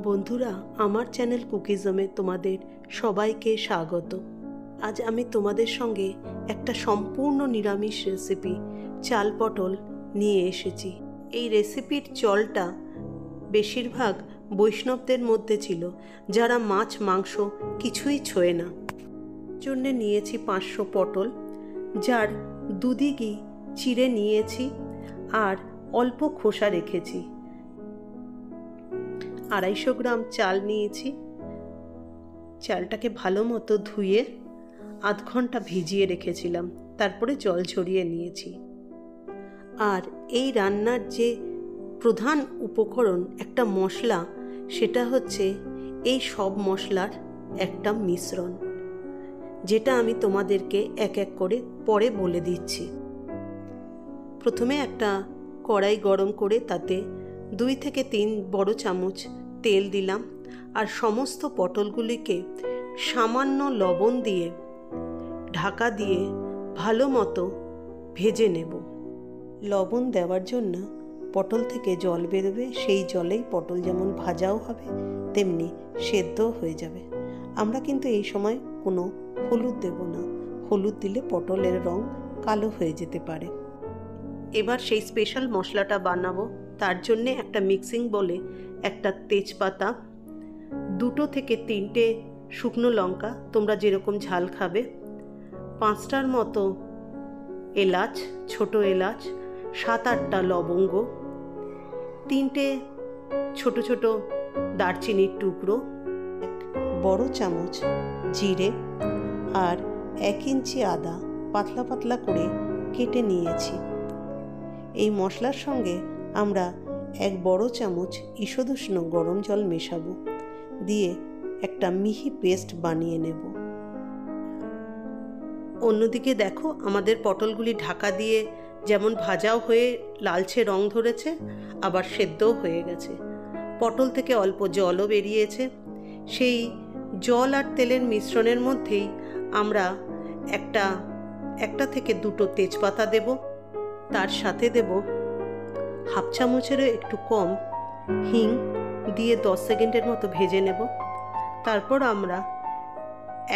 বন্ধুরা, আমার চ্যানেল কুকিজমে তোমাদের সবাইকে স্বাগত। আজ আমি তোমাদের সঙ্গে একটা সম্পূর্ণ নিরামিষ রেসিপি চাল পটল নিয়ে এসেছি। এই রেসিপির চলটা বেশিরভাগ বৈষ্ণবদের মধ্যে ছিল, যারা মাছ মাংস কিছুই ছোঁয় না। জন্য নিয়েছি 500 পটল, যার দুদিকই চিড়ে নিয়েছি আর অল্প খোসা রেখেছি। 250 গ্রাম চাল নিয়েছি। চালটাকে ভালো মতো ধুয়ে আধ ঘন্টা ভিজিয়ে রেখেছিলাম, তারপরে জল ঝরিয়ে নিয়েছি। আর এই রান্নার যে প্রধান উপকরণ একটা মশলা, সেটা হচ্ছে এই সব মশলার একটা মিশ্রণ, যেটা আমি তোমাদেরকে এক এক করে পরে বলে দিচ্ছি। প্রথমে একটা কড়াই গরম করে তাতে 2 থেকে 3 বড় চামচ তেল দিলাম আর সমস্ত পটলগুলিকে সামান্য লবণ দিয়ে ঢাকা দিয়ে ভালো মতো ভেজে নেব। লবণ দেওয়ার জন্য পটল থেকে জল বেরোবে, সেই জলেই পটল যেমন ভাজাও হবে তেমনি সেদ্ধও হয়ে যাবে। আমরা কিন্তু এই সময় কোনো হলুদ দেব না, হলুদ দিলে পটলের রং কালো হয়ে যেতে পারে। এবার সেই স্পেশাল মশলাটা বানাবো। তার জন্যে একটা মিক্সিং বলে একটা তেজপাতা, 2 থেকে 3টে শুকনো লঙ্কা, তোমরা যেরকম ঝাল খাবে, 5টার মতো এলাচ, ছোট এলাচ, 7-8টা লবঙ্গ, 3টে ছোট ছোট দারচিনির টুকরো, 1 বড় চামচ জিরে আর 1 ইঞ্চি আদা পাতলা পাতলা করে কেটে নিয়েছি। এই মশলার সঙ্গে আমরা 1 বড় চামচ ঈষদুষ্ণ গরম জল মেশাবো, দিয়ে একটা মিহি পেস্ট বানিয়ে নেব। অন্যদিকে দেখো, আমাদের পটলগুলি ঢাকা দিয়ে যেমন ভাজাও হয়ে লালচে রং ধরেছে, আবার সেদ্ধও হয়ে গেছে। পটল থেকে অল্প জলও বেরিয়েছে। সেই জল আর তেলের মিশ্রণের মধ্যেই আমরা একটা থেকে 2টো তেজপাতা দেব। তার সাথে দেব 1/2 চামচেরও একটু কম হিং, দিয়ে 10 সেকেন্ডের মতো ভেজে নেব। তারপর আমরা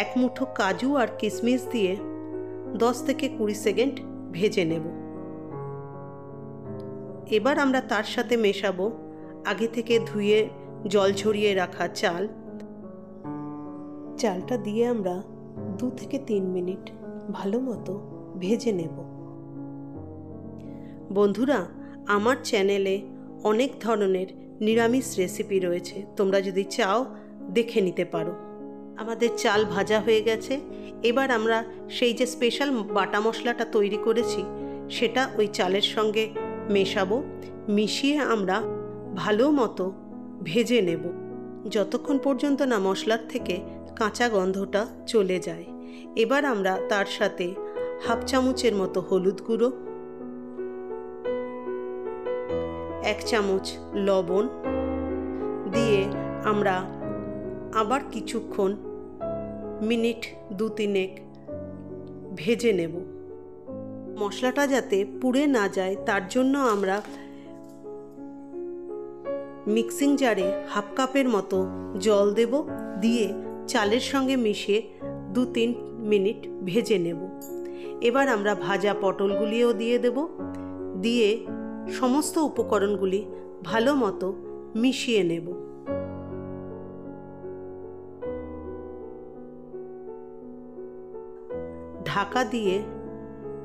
1 মুঠো কাজু আর কিশমিশ দিয়ে 10 থেকে 20 সেকেন্ড ভেজে নেব। এবার আমরা তার সাথে মেশাবো আগে থেকে ধুয়ে জল ঝরিয়ে রাখা চাল। চালটা দিয়ে আমরা 2 থেকে 3 মিনিট ভালো মতো ভেজে নেব। বন্ধুরা, আমার চ্যানেলে অনেক ধরনের নিরামিষ রেসিপি রয়েছে, তোমরা যদি চাও দেখে নিতে পারো। আমাদের চাল ভাজা হয়ে গেছে। এবার আমরা সেই যে স্পেশাল বাটা মশলাটা তৈরি করেছি সেটা ওই চালের সঙ্গে মেশাবো। মিশিয়ে আমরা ভালো মতো ভেজে নেব, যতক্ষণ পর্যন্ত না মশলার থেকে কাঁচা গন্ধটা চলে যায়। এবার আমরা তার সাথে 1/2 চামচের মতো হলুদ গুঁড়ো, 1 চামচ লবণ দিয়ে আমরা আবার কিছুক্ষণ মিনিট 2-3 ভেজে নেব। মশলাটা যাতে পুড়ে না যায় তার জন্য আমরা মিক্সিং জারে 1/2 কাপের মতো জল দেব, দিয়ে চালের সঙ্গে মিশিয়ে 2-3 মিনিট ভেজে নেব। এবার আমরা ভাজা পটলগুলিও দিয়ে দেব, দিয়ে সমস্ত উপকরণগুলি ভালো মতো মিশিয়ে নেব। ঢাকা দিয়ে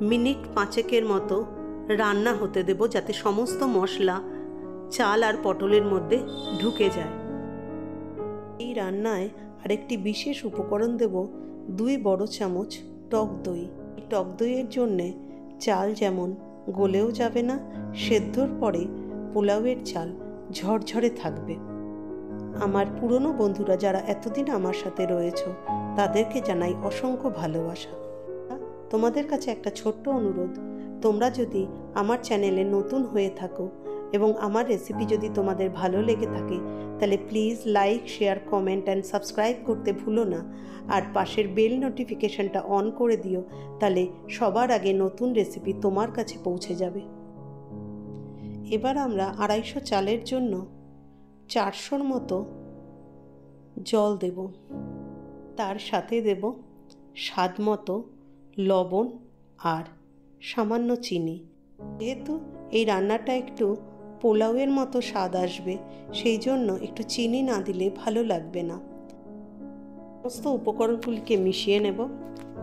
মিনিট 5 মতো রান্না হতে দেব, যাতে সমস্ত মশলা চাল আর পটলের মধ্যে ঢুকে যায়। এই রান্নায় আরেকটি বিশেষ উপকরণ দেব, 2 বড় চামচ টক দই। এই টক দইয়ের জন্যে চাল যেমন গলেও যাবে না, সেদ্ধর পরে পোলাওয়ের চাল ঝরঝরে থাকবে। আমার পুরনো বন্ধুরা যারা এতদিন আমার সাথে রয়েছো, তাদেরকে জানাই অসংখ্য ভালোবাসা। তোমাদের কাছে একটা ছোট্ট অনুরোধ, তোমরা যদি আমার চ্যানেলে নতুন হয়ে থাকো এবং আমার রেসিপি যদি তোমাদের ভালো লেগে থাকে, তাহলে please like, share, comment and subscribe করতে ভুলো না। আর পাশের বেল নোটিফিকেশনটা অন করে দিও, তাহলে সবার আগে নতুন রেসিপি তোমার কাছে পৌঁছে যাবে। এবার আমরা 250 চালের জন্য 400 মতো জল দেব, তার সাথে দেব স্বাদ মতো লবণ আর সামান্য চিনি। যেহেতু এই রান্নাটা একটু পোলাওয়ের মতো স্বাদ আসবে, সেই জন্য একটু চিনি না দিলে ভালো লাগবে না। সমস্ত উপকরণগুলিকে মিশিয়ে নেব।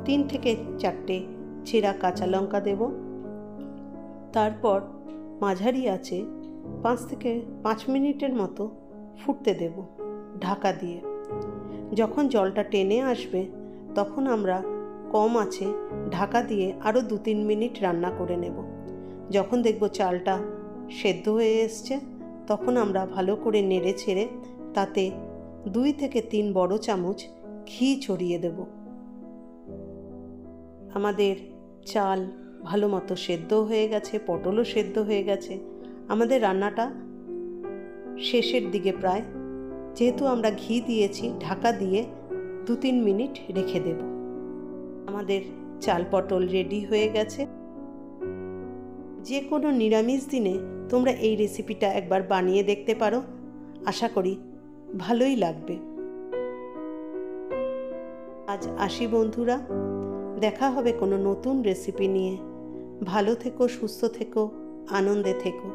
3 থেকে 4টে চেরা কাঁচা লঙ্কা দেব। তারপর মাঝারি আঁচে 5 থেকে 5 মিনিটের মতো ফুটতে দেব ঢাকা দিয়ে। যখন জলটা টেনে আসবে তখন আমরা কম আঁচে ঢাকা দিয়ে আরও 2-3 মিনিট রান্না করে নেব। যখন দেখব চালটা সেদ্ধ হয়ে এসছে তখন আমরা ভালো করে নেড়ে ছেড়ে তাতে 2 থেকে 3 বড় চামচ ঘি ছড়িয়ে দেব। আমাদের চাল ভালো মতো সেদ্ধ হয়ে গেছে, পটলও সেদ্ধ হয়ে গেছে। আমাদের রান্নাটা শেষের দিকে প্রায়। যেহেতু আমরা ঘি দিয়েছি, ঢাকা দিয়ে 2-3 মিনিট রেখে দেব। আমাদের চাল পটল রেডি হয়ে গেছে। যে কোনো নিরামিষ দিনে তোমরা এই রেসিপিটা একবার বানিয়ে দেখতে পারো, আশা করি ভালোই লাগবে। আজ আসি বন্ধুরা, দেখা হবে কোনো নতুন রেসিপি নিয়ে। ভালো থেকো, সুস্থ থেকো, আনন্দে থেকো।